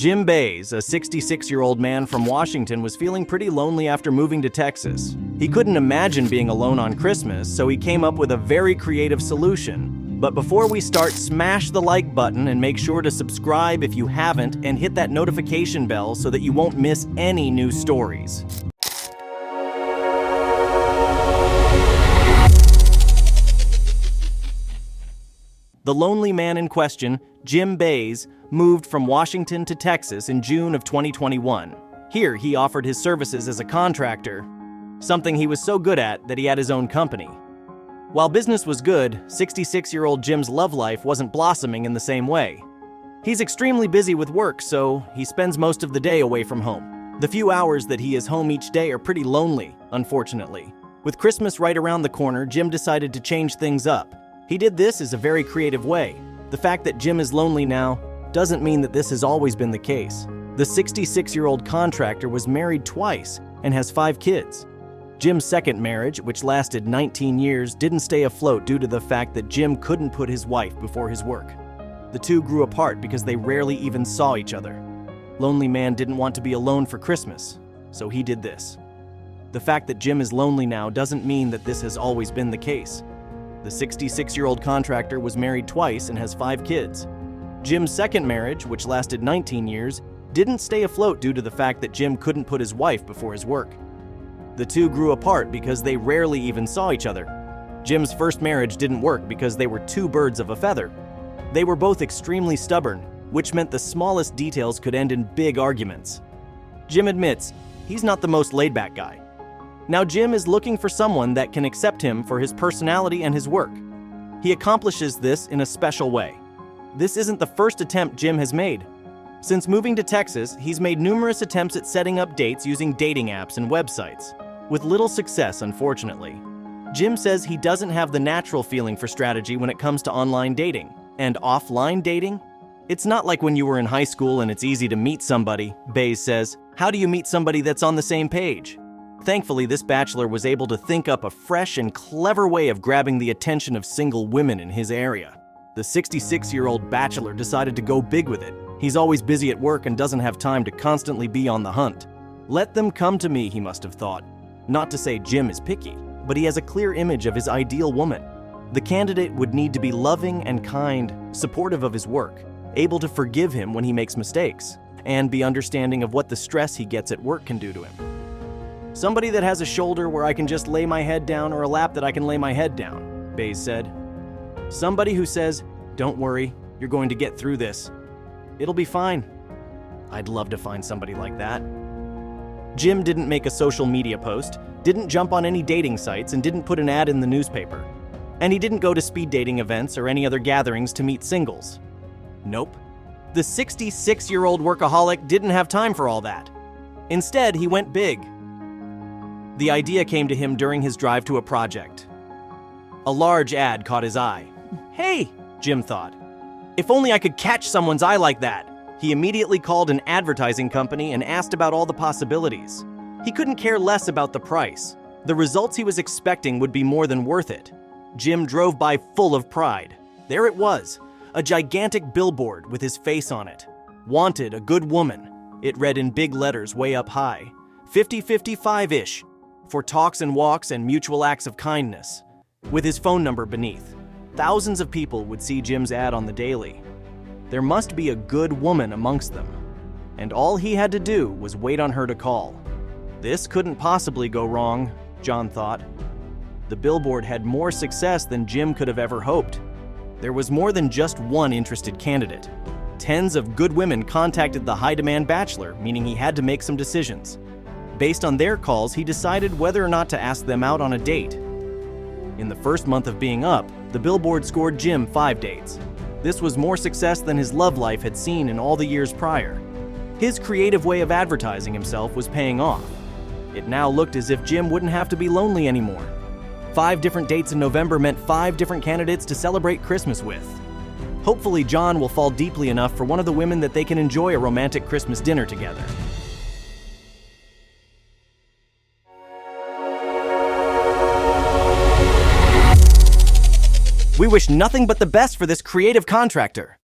Jim Bays, a 66-year-old man from Washington, was feeling pretty lonely after moving to Texas. He couldn't imagine being alone on Christmas, so he came up with a very creative solution. But before we start, smash the like button and make sure to subscribe if you haven't, and hit that notification bell so that you won't miss any new stories. The lonely man in question, Jim Bays, moved from Washington to Texas in June of 2021. Here, he offered his services as a contractor, something he was so good at that he had his own company. While business was good, 66-year-old Jim's love life wasn't blossoming in the same way. He's extremely busy with work, so he spends most of the day away from home. The few hours that he is home each day are pretty lonely, unfortunately. With Christmas right around the corner, Jim decided to change things up. He did this as a very creative way. The fact that Jim is lonely now doesn't mean that this has always been the case. The 66-year-old contractor was married twice and has 5 kids. Jim's second marriage, which lasted 19 years, didn't stay afloat due to the fact that Jim couldn't put his wife before his work. The two grew apart because they rarely even saw each other. Lonely man didn't want to be alone for Christmas, so he did this. The fact that Jim is lonely now doesn't mean that this has always been the case. The 66-year-old contractor was married twice and has 5 kids. Jim's second marriage, which lasted 19 years, didn't stay afloat due to the fact that Jim couldn't put his wife before his work. The two grew apart because they rarely even saw each other. Jim's first marriage didn't work because they were two birds of a feather. They were both extremely stubborn, which meant the smallest details could end in big arguments. Jim admits he's not the most laid-back guy. Now Jim is looking for someone that can accept him for his personality and his work. He accomplishes this in a special way. This isn't the first attempt Jim has made. Since moving to Texas, he's made numerous attempts at setting up dates using dating apps and websites, with little success, unfortunately. Jim says he doesn't have the natural feeling for strategy when it comes to online dating. And offline dating? It's not like when you were in high school and it's easy to meet somebody, Bays says. How do you meet somebody that's on the same page? Thankfully, this bachelor was able to think up a fresh and clever way of grabbing the attention of single women in his area. The 66-year-old bachelor decided to go big with it. He's always busy at work and doesn't have time to constantly be on the hunt. Let them come to me, he must have thought. Not to say Jim is picky, but he has a clear image of his ideal woman. The candidate would need to be loving and kind, supportive of his work, able to forgive him when he makes mistakes, and be understanding of what the stress he gets at work can do to him. Somebody that has a shoulder where I can just lay my head down or a lap that I can lay my head down, Bays said. Somebody who says, don't worry, you're going to get through this. It'll be fine. I'd love to find somebody like that. Jim didn't make a social media post, didn't jump on any dating sites, and didn't put an ad in the newspaper. And he didn't go to speed dating events or any other gatherings to meet singles. Nope. The 66-year-old workaholic didn't have time for all that. Instead, he went big. The idea came to him during his drive to a project. A large ad caught his eye. Hey, Jim thought. If only I could catch someone's eye like that. He immediately called an advertising company and asked about all the possibilities. He couldn't care less about the price. The results he was expecting would be more than worth it. Jim drove by full of pride. There it was, a gigantic billboard with his face on it. Wanted, a good woman. It read in big letters way up high. 50-55-ish. For talks and walks and mutual acts of kindness, with his phone number beneath. Thousands of people would see Jim's ad on the daily. There must be a good woman amongst them, and all he had to do was wait on her to call. This couldn't possibly go wrong, John thought. The billboard had more success than Jim could have ever hoped. There was more than just one interested candidate. Tens of good women contacted the high-demand bachelor, meaning he had to make some decisions. Based on their calls, he decided whether or not to ask them out on a date. In the first month of being up, the billboard scored Jim 5 dates. This was more success than his love life had seen in all the years prior. His creative way of advertising himself was paying off. It now looked as if Jim wouldn't have to be lonely anymore. 5 different dates in November meant 5 different candidates to celebrate Christmas with. Hopefully, John will fall deeply enough for one of the women that they can enjoy a romantic Christmas dinner together. We wish nothing but the best for this creative contractor.